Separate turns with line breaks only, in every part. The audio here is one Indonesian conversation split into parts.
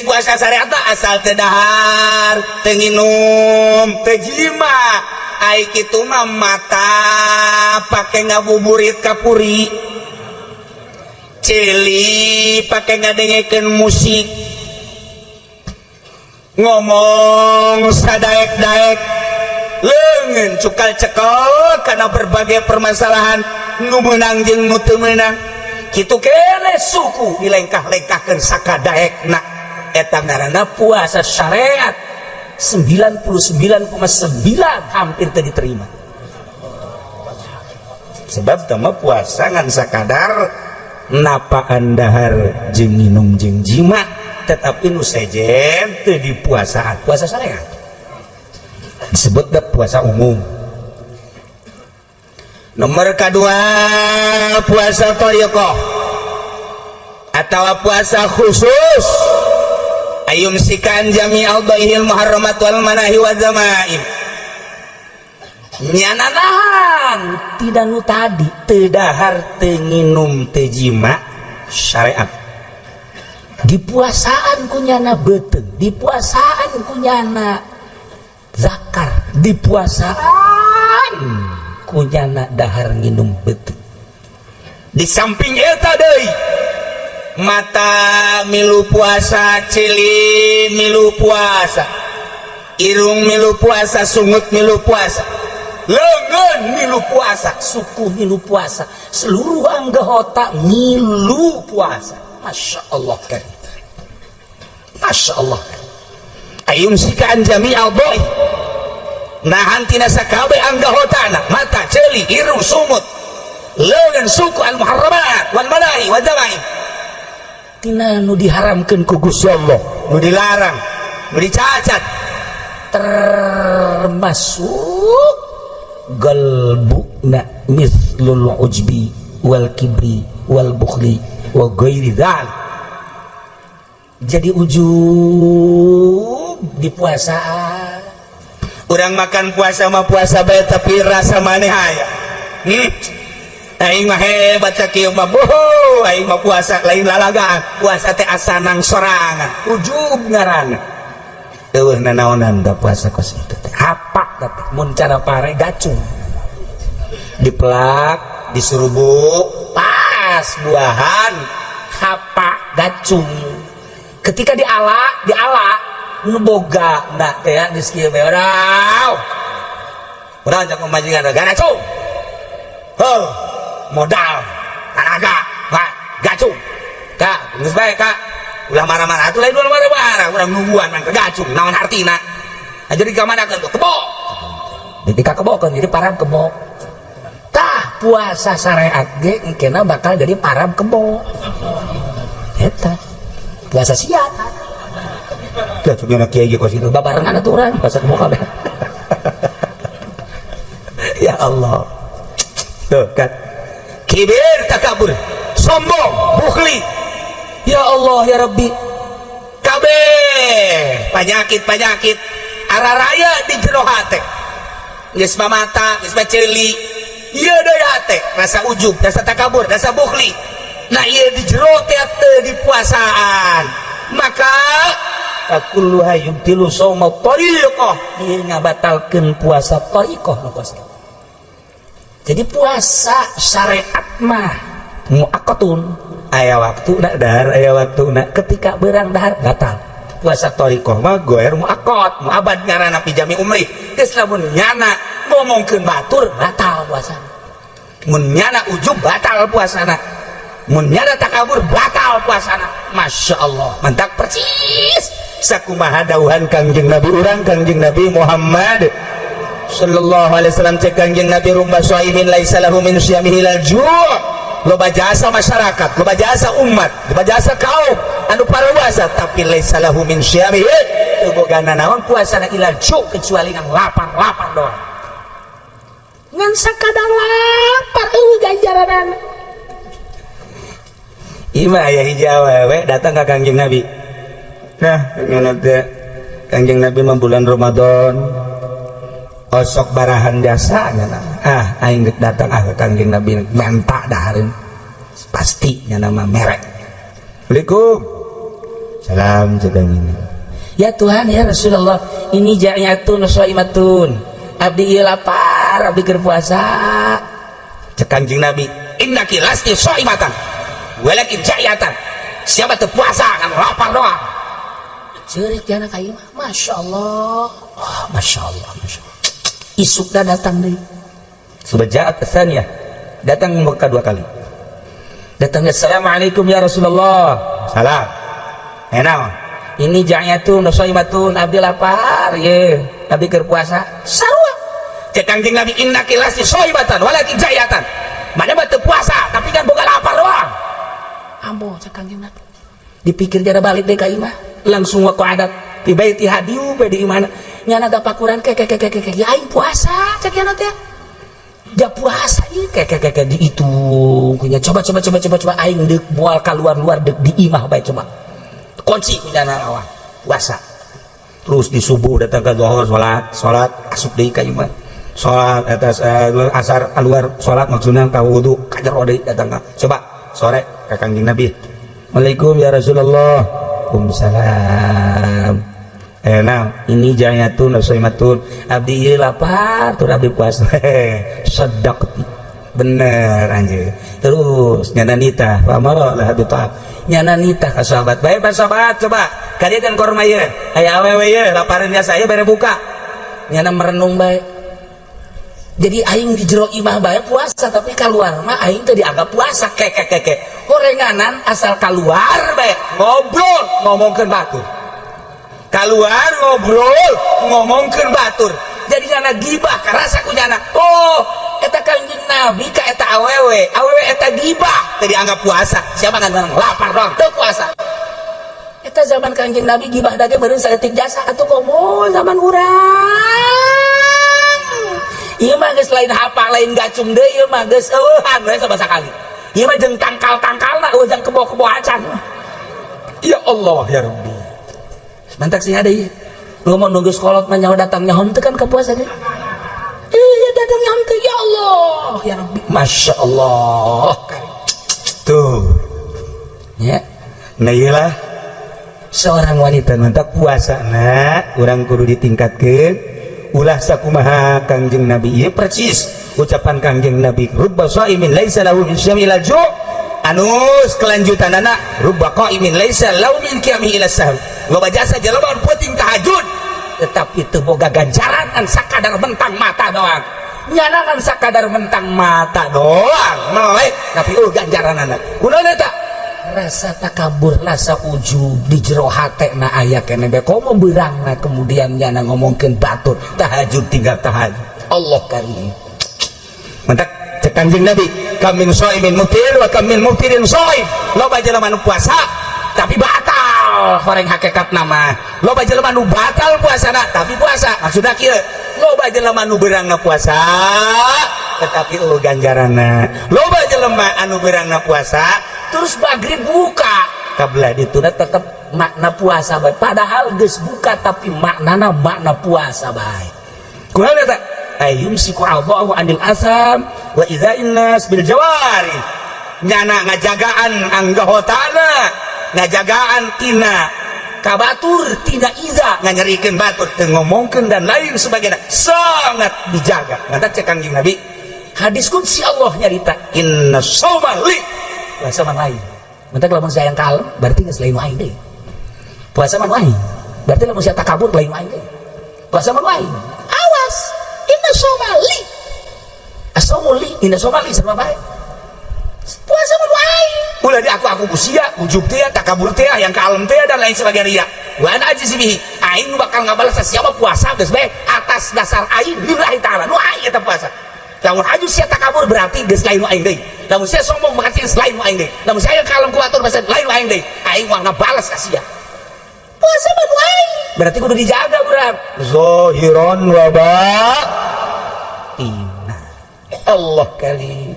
puasa syariat asal teu dahar teu nginum teu jima ai kitu mah mata pake ngabuburit kapuri celi pake ngadengekeun musik ngomong sadaek-daek leungeun cukal cekal karena berbagai permasalahan nu meunang jeung nu teu meunang kitu keneh suku dilengkah-lengkahkeun sakadaekna eta ngaranna puasa syariat 99,9 hampir teu diterima sebab tama puasa ngan sakadar napaan dahar jeung nginum jeung jima tetapi nu sejen teu dipuasaan puasa syariat disebut puasa umum. Nomor kedua puasa thariqah atau puasa khusus ayum sikan jami'al dhaihil muharramat wal manahi wa zamaim nyana nahan tidak nu tadi teu dahar teu nginum teu jima syariat dipuasaan kunyana beuteung dipuasaan kunyana zakar dipuasaan kunyana dahar nginum beuteung di samping eta deui mata milu puasa cili milu puasa irung milu puasa sungut milu puasa leungeun milu puasa suku milu puasa seluruh anggota milu puasa masya Allah kan masya Allah ayum sikaan jami'al dhaih nahan tina sakabeh anggotana mata celi irung sumut leungeun suku al muharramat wal manahi wa zamaim tina nu diharamkeun ku Gusti Allah nu dilarang nu dicacat termasuk galbuna mislul ujbi wal kibri wal bukhli wa ghairi dzalik jadi ujub di puasa urang makan puasa mah puasa bae tapi rasa maneh aya aing mah hebat sakieu mah boho aing mah puasa lain lalagaan puasa teh asanang sorangan ujub ngaranna eueuh nanaonan da puasa kos itu teh hapak da teh mun cara pare gacung dipelak disurubuk pas buahan hapak gacung ketika diala nu boga ndak teh ya geus kieu bae urang jak pamajikan gacung modal tenaga gacung kak geus bae kak ulah marah-marah atuh lain ulah marah-marah urang nungguan mah gacung naon artina jadi kamanakeun tuh kebo ketika kebokeun jadi parab kebo tah puasa syariat ge engkena bakal jadi parab kebo eta puasa siat tah cugana kiai ge kos kitu babarengan atuh urang puasa kebo kabeh ya Allah tuh kan kibir takabur sombong bukhli ya Allah ya Rabbi kabeh penyakit araraya di jero hate geus mamata geus baceli ieu deui hate rasa ujub rasa takabur rasa bukhli nah ieu di jero teh teu dipuasaan maka kulluha yubtilu shauma thariqah ieu ngabatalkeun puasa thariqah puasa. Jadi puasa syariat mah muakkatun aya waktuna dahar aya waktuna ketika beurang dahar batal puasa thariqah mah goer muakkot muabad ngaranna pijami umri geus lamun nyana ngomongkeun batur batal puasana mun nyana ujub batal puasana mun nyana takabur batal puasana masya Allah mantap persis sakumaha dawuhan Kangjeng Nabi urang Kangjeng Nabi Muhammad sallallahu alaihi wasallam cek Kangjeng Nabi rumba shaimin laisa lahu min syamihi lal ju' loba jasa masyarakat loba jasa umat loba jasa kaum anu paraluasa tapi laisa lahu min syamihi teu bogana naon puasana ilal ju' kecuali ngan lapar doang ngan sakadar lapar ganjaranana ima aya hiji awewe datang ka Kangjeng Nabi nah ngan teh Kangjeng Nabi mah bulan Ramadan osok barahan jasa aing datang ke Kangjeng Nabi menta dahareun pasti nya nama merek Assalamualaikum salam sedang ini. Ya Tuhan ya Rasulullah, ini ja'iyatun shaimatun, abdi ieu lapar, abdi keur puasa. Cek Kanjeng Nabi, innaki lasti shaimatan walakin ja'iyatan, siapa teu puasa kan lapar doang. Ceurik jana ka ieu mah, masyaallah. Oh, masyaallah, masyaallah. Isuk dah datang deui. Subaja'at tsaniyah, datang kedua kali. Datangnya assalamualaikum ya Rasulullah. Salam. Enak. Ini ja'iyatun shaimatun, abdi lapar ye, abdi keur puasa. Sarua. Cek Kanjeng Nabi, innaki lasti shaimatan walakin ja'iyatan. Mana mah teu puasa tapi kan boga lapar doang. Ambo cek Kanjeng Nabi. Dipikir jada balik deui ka imah, langsung wa qadat fi baiti hadiu pe di imana. Nyana da pakuran ke aing puasa cek yana teh. Ja puasa ieu ke dihitung kunya coba aing deuk moal kaluar-luar deuk di imah bae coba. Kunci punya awak puasa. Terus di subuh datang ke zuhur salat asup deui ka imah. Salat atas asar keluar salat maksudna ka wudu kajero deui datang ka. Coba sore ka Kanjeng Nabi. Waalaikum ya Rasulullah. Waalaikumsalam. Nah, ini ja'iyatun shaimatun, abdi ieu lapar tur abdi puasa. Sadaqti. Bener anjir. Terus nyana nitah pamara lah bitah. Nyana nitah ka sahabat. Bae pa sahabat coba kadieun korma ieu. Aya awewe ieu lapareun nya saya bare buka. Nyana merenung bae. Jadi aing di jero imah bae puasa tapi keluar mah aing teh dianggap puasa keke. Horenganan asal keluar bae ngobrol ngomongkeun batur. Keluar ngobrol ngomongkeun batur. Jadi nyana gibah karasa ku nyana. Oh, eta Kanjeng Nabi ka eta awewe eta gibah teh dianggap puasa. Siapa kan lapar doang teu puasa. Eta zaman Kanjeng Nabi gibah da ge beureun saeutik jasa atuh komo zaman urang. Ieu mah geus lain hafal lain gacung deui ieu mah geus eueuhan we sabasa kali. Ieu mah jeung tangkal-tangkalna eueuh jeung kebo-kebo acan. Ya Allah ya Rabbi. Mantak sih ada ieu. Ngomong nunggu sekolot mah nyawa datang nyaho teu kan ka puasa ge. Iya datang nyaho teu ya Allah ya Rabbi. Masya Allah. Tuh. Ya. Nah iyalah seorang wanita mantak puasa na urang kudu ditingkatkeun ulah sakumaha Kanjeng Nabi ieu persis ucapan Kanjeng Nabi rubba shaimin laisa lahu min syamil ju' anus kelanjutanana rubba qaimin laisa lahu min qiyami ila sahur. Loba jasa jelema peuting tahajud tetapi teu boga ganjaran kan sakadar mentang mata doang. Nyana kan sakadar mentang mata doang melek tapi ganjaranana. Kunaon eta? Rasa takabur, rasa ujub di jero hatena aya keneh be komo beurangna kemudian nyana ngomongkeun batur tahajud tinggal tahajud. Allah karim. Mantap cek Kanjeng Nabi, kam min shaimin muftir wa kam min muftirin shaim. Loba jelema nu puasa tapi batal horeng hakikat nama. Loba jelema nu batal puasana tapi puasa. Maksudna kieu, loba jelema nu beurangna puasa tetapi ganjaranna. Loba jelema anu beurangna puasa terus maghrib buka kabelah dituna tetep makna puasa bae. Padahal geus buka tapi maknana makna puasa bae. Kunaon eta? Ayyumsiku Allahu anil asam wa idza'in nas bil jawari. Nyana ngajagaan anggahotana, ngajagaan tina kabatur tina iza nganyerikeun batur teu ngomongkeun dan lain sebagainya sangat dijaga. Ngata cek Kanjeng Nabi hadis qudsi Allah nyarita inna shauma li puasa man lain. Mentak lamun sayang kalem berarti geus lain wae deui. Puasa man lain berarti lamun sia takabur lain wae deui. Puasa man lain. Awas inna shauma li. Asamu li inna shauma li sama bae. Puasa man lain. Ulah di aku busia, ujub teh, takabur teh, yang kalem teh dan lain sebagainya. Wa ana ajzibihi. Aing bakal ngabalas siapa puasa geus bae atas dasar aing lillahi taala. Nu aing eta puasa. Lamun aju sia takabur berarti geus lain aing deui. Lamun sia sombong berarti geus lain aing deui. Lamun saya kalem kuatur bahasa lain aing deui. Aing mah ngabalas ka sia. Puasa mah aing. Berarti kudu dijaga urang. Zahiran wa batina. Allah karim.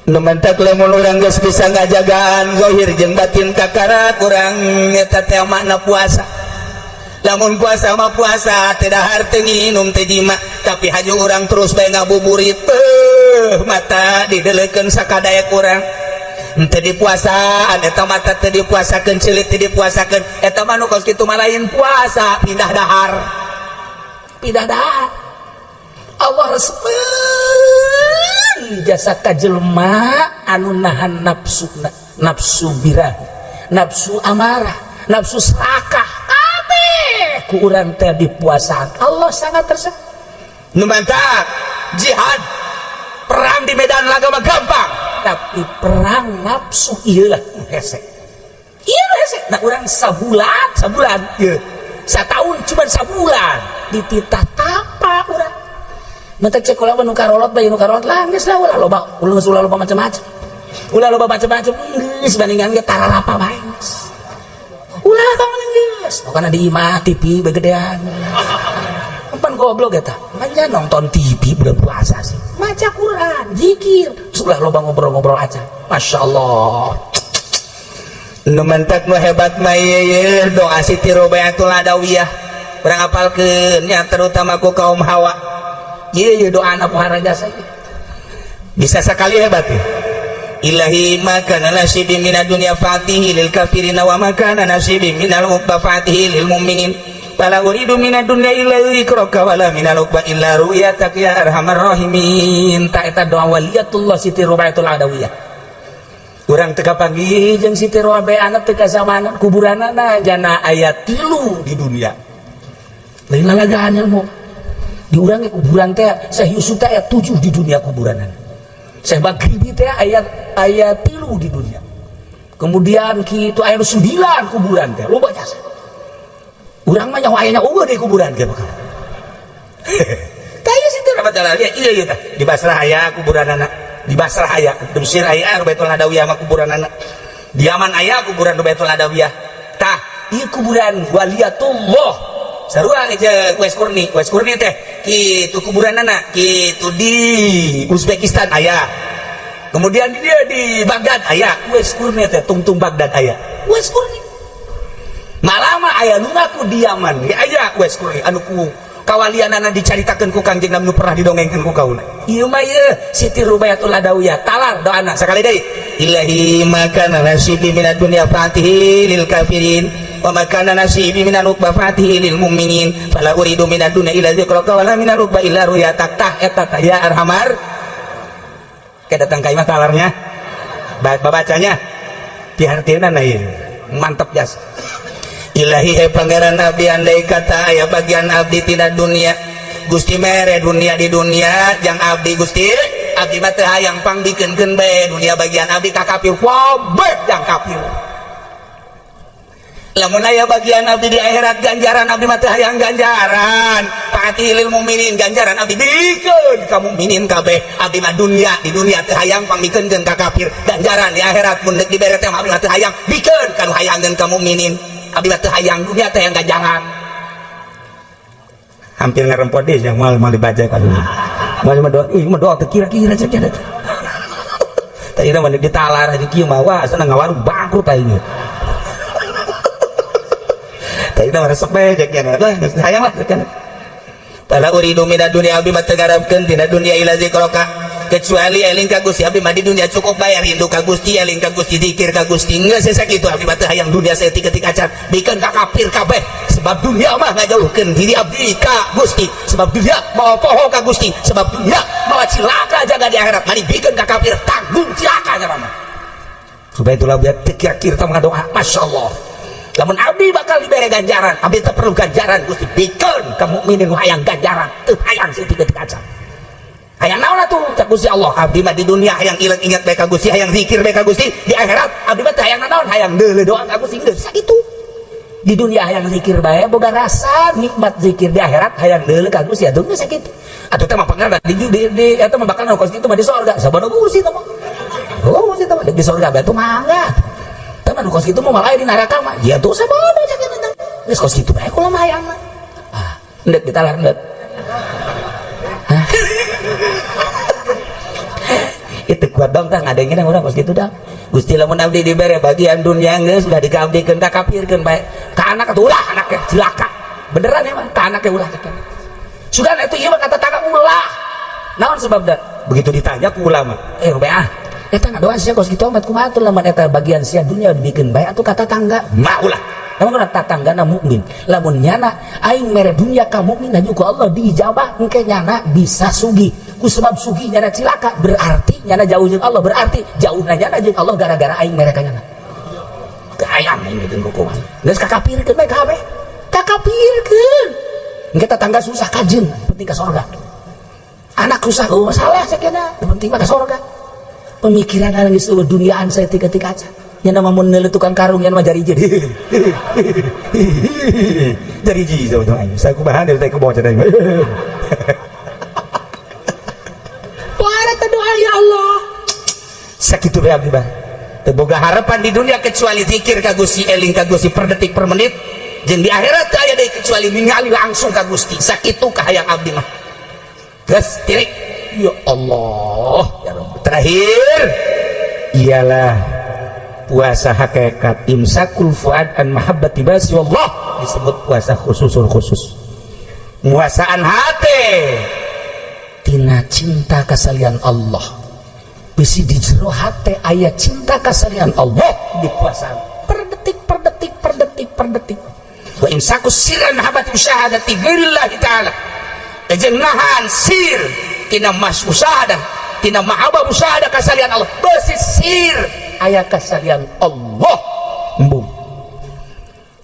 Numantak lamun urang geus bisa ngajagaan zahir jeung batin kakara urang eta teh makna puasa. Lamun puasa mah puasa teh dahar teu nginum teh jima tapi haju urang terus bae ngabuburit mata dideleukeun sakadaya urang ente dipuasaan eta mata teu dipuasakeun ceulit teu dipuasakeun eta mah nu kos kitu mah lain puasa pindah dahar Allah resmen jasa ka jelema anu nahan nafsu birah nafsu amarah nafsu serakah kabeh ku urang teh dipuasaan Allah sangat tersentuh nu mantap jihad perang di medan laga mah gampang tapi perang nafsu ieu lah hese nah urang sabulan ieu satahun cuma sabulan dititah tapa urang mentek cek ulah nu karolot bae nu karolot lah geus lah ulah loba macam-macam geus bandingan ge taralapa bae geus ulah kamu geus kana di imah TV begedean pan goblok eta manja nonton TV bulan puasa sih maca Quran zikir sudah loba ngobrol-ngobrol aja Masya Allah nu mentek nu hebat mah ieu doa Siti Rubaiatul Adawiyah urang apalkeun nya terutama ku kaum hawa ieu doa na pohara jasa bisa sekali hebat ya Ilahi makana nasibi minad dunya fatihi lil kafirina wa makana nasibi minal uqba fatihi lil mu'minin fala uridu minad dunya illa dzikraka wala minal uqba illa ru'yatak ya arhamar rahimin ta eta doa waliyatullah Siti Rubaiatul Adawiyah urang teu kapanggih jeung Siti Rubaiatul teu kasamaan kuburanna jana aya 3 di dunia lain lalagaan ilmu di urang ge kuburan teh Syekh Yusuf teh aya 7 di dunia kuburanna Syekh Bagribi teh aya 3 di dunia kemudian kitu aya 9 kuburan teh loba jasa urang mah nyawa aya eueuh di kuburan ge bakal tah ieu Siti Rubaiatul Adawiyah ieu teh di Basrah aya kuburanna di Basrah aya di Mesir aya Rubaiatul Adawiyah mah kuburanna di Yaman aya kuburan Rubaiatul Adawiyah tah ieu kuburan waliyatullah sarua aja Wes Kurni teh kitu kuburanna kitu di Uzbekistan aya kemudian dia di Baghdad aya Wes Kurni teh tungtung Baghdad aya Wes Kurni malama aya lunaku di Yaman aya Wes Kurni anu ku kawalianana dicaritakeun ku Kangjeng Nabi nu pernah didongengkeun ku kaula ieu mah ieu Siti Rubaiatul Adawiyah talar doana sakali deui ilahi makana nasibi minad dunya fatihi lil kafirin wa makana nasibi minal uqba fatihi lil mu'minin fala uridu minad dunya illa dzikraka wala minal uqba illa ru'yatak tah eta tah ya arhamar kedatang ka imah talarnya babacanya dihartieuna na ieu mantep jas ilahi he pangeran abdi andai kata aya bagian abdi tina dunia Gusti mere dunia di dunia jang abdi Gusti abdi mah teu hayang pangbikeunkeun bae dunia bagian abdi ka kafir wabeh jang kafir lamun aya bagian abdi di akhirat ganjaran abdi mah teu hayang ganjaran fatihi lil mu'minin ganjaran abdi bikeun ka mukminin kabeh abdi mah dunia di dunia teu hayang pangbikeunkeun ka kafir ganjaran di akhirat mun deuk dibere teh abdi mah teu hayang bikeun ka nu hayangkeun ka mukminin abdi mah teu hayang dunia teh yang ganjaran hampir ngarempot deh yang mal dibaca kan mal doa mah doa teu kira-kira cek cenah tadi mah ditalar di kieu mah wah seneng ngawarung bangkrut aing tadi mah resep bae cek cenah hayang lah cek cenah tala uridu minad dunya abdi mah teu ngarepkeun tina dunya ila zikraka kecuali eling ka Gusti abdi mah di dunia cukup bayar rindu ka Gusti eling ka Gusti zikir ka Gusti geus sakitu abdi mah teu hayang dunia saeutik-eutik acan bikeun ka kafir kabeh sebab dunia mah ngajauhkeun diri abdi ka Gusti sebab dunia mau poho ka Gusti sebab dunia mau cilaka jaga di akhirat mani bikeun ka kafir tanggung cilaka nya mah supaya itulah biar kira-kira tah doa masyaallah lamun abdi bakal dibere ganjaran abdi teu perlu ganjaran Gusti bikeun ka mukminin nu hayang ganjaran teu hayang saeutik-eutik acan hayang naon atuh cak Gusti Allah abdi mah di dunia hayang ingat bae ka Gusti hayang zikir bae ka Gusti di akhirat abdi mah hayang naon hayang deuleu doa ka Gusti geus sakitu di dunia hayang zikir bae boga rasa nikmat zikir di akhirat hayang deuleu ka Gusti atuh geus sakitu atuh teh mah pangaran di eta mah bakal naon Gusti itu mah di surga sabana Gusti teh mah Gusti teh mah di surga bae tuh mangga teh mah Gusti itu mah malah di neraka mah ya tuh sabana cak eta geus Gusti itu bae kula mah hayang mah endek ditalar endek itu kuat dong tah ngadengin orang kos gitu dah Gusti lamun abdi dibere bagian dunia geus sudah dikabdikeun ka kafirkeun bae ka anak atuh ulah anaknya cilaka beneran ya mah ka anaknya ulah cekan sugan itu ieu mah kata taka ulah naon sebabna begitu ditanya ku ulama Rubeah eta ngadoa sia kos kitu amat kumaha atuh lamun eta bagian sia dunia dibikin bae atuh kata tangga maulah lamun tatanggana mukmin lamun nyana aing mere dunia ka mukmin juga Allah dijabah engke nyana bisa sugih ku sebab sugih nyana cilaka berarti nyana jauh jeung Allah berarti jauhna nyana jeung Allah gara-gara aing mere ka nyana ayam aing gitu kukuman geus kakapirkeun bae kabeh kakapirkeun engke tatangga susah kajeun penting ka surga anak susah oh masalah sakena penting mah ka surga pemikiran anu geus duniaan saya tika-tika aja nya nama mun neuleuh tukang karung nya mah jari jadi jari ji sama aing saya kumaha dari ke bawah cenah wara doa ya Allah sakitu bae abdi bah teu boga harapan di dunia kecuali zikir ka Gusti eling ka Gusti per detik per menit jeung di akhirat teu aya deui kecuali ningali langsung ka Gusti sakitu kahayang abdi mah geus tirik ya Allah ya Rabb terakhir ialah puasa hakikat imsakul fuad an mahabbati basi Allah disebut puasa khususul khusus muasaan hati tina cinta kasalian Allah bisi di jero hati aya cinta kasalian Allah di puasa per detik per detik per detik per detik wa imsakus sirran mahabbati syahadati ghairillahi ta'ala jeung nahan sir tina mas musyahadah tina mahabbah musyahadah kasalian Allah besi sir aya kasalian Allah embung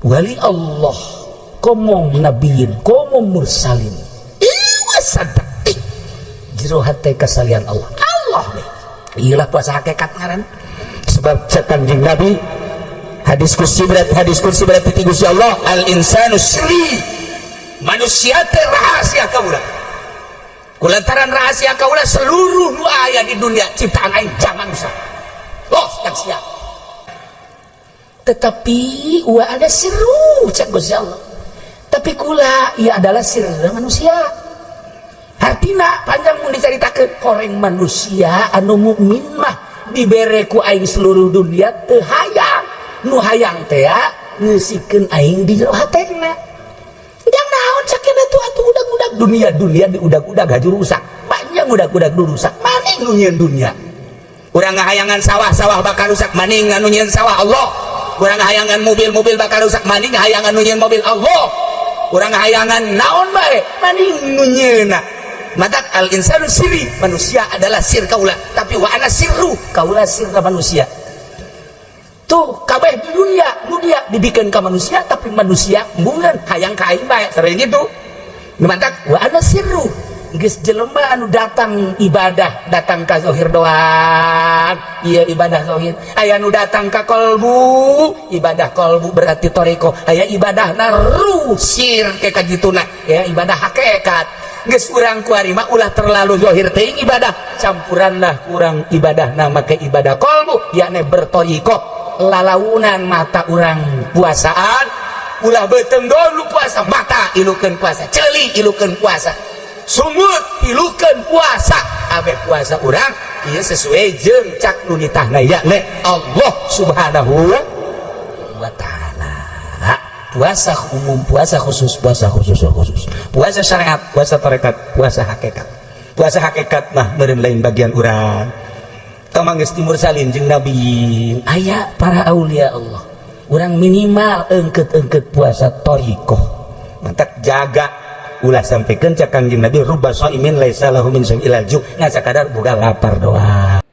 wali Allah komo nabiyin komo mursalin iwa sadetik jero hate kasalian Allah Allah nih iyalah puasa hakikat ngaran sebab Kanjeng Nabi hadis kursi berat ti Gusti Allah al insanu sri manusia teh rahasia kaula kulantaran rahasia kaula seluruh nu aya di dunia ciptaan aing jangan usah los yang siap tetapi wa ada sirru cak Gusti Allah tapi kula ia adalah sir manusia artina panjang mun dicaritakeun koreng manusia anu mukmin mah dibere ku aing seluruh dunia teu hayang nu hayang teh ngeusikeun aing di jero hatena jang naon sakena tuh atuh udag-udag dunia di udag-udag haju rusak panjang udag-udag rusak maning nu nyieun dunia urang ngahayangan sawah-sawah bakal rusak maning anu nyieun sawah Allah urang ngahayangan mobil-mobil bakal rusak maning ngahayangan nu nyieun mobil Allah urang ngahayangan naon bae maning nu nyieunna matak al insanu sirri manusia adalah sir kaula tapi wa ana sirru kaula sir ka manusia tuh kabeh di dunia dibikin ka manusia tapi manusia embungan hayang ka aing bae sare gitu matak wa ana sirru geus jelema anu datang ibadah datang ka zahir doang iya ibadah zahir aya nu datang ka qalbu ibadah qalbu berarti toriko aya ibadah naru sir ke kajituna ya ibadah hakikat geus urang kuari mah ulah terlalu zahir teuing ibadah campuranlah kurang ibadah na make ibadah qalbu yakni bertoriko lalaunan mata urang puasaan ulah beuteung dulu puasa mata ilukeun puasa ceuli ilukeun puasa sumut ilukeun puasa abe puasa urang ieu sesuai jeung cak nu nitahna yakni Allah Subhanahu wa taala puasa umum puasa khusus puasa syariat puasa tarekat puasa hakikat mah meureun lain bagian urang kamang geus timur salin jeung nabi aya para aulia Allah urang minimal eungkeut puasa thariqah mantap jaga ulah sampikeun ca Kanjeng Nabi rubba shaimin laisa lahu min syai'il ju ngasa kadar boga lapar doang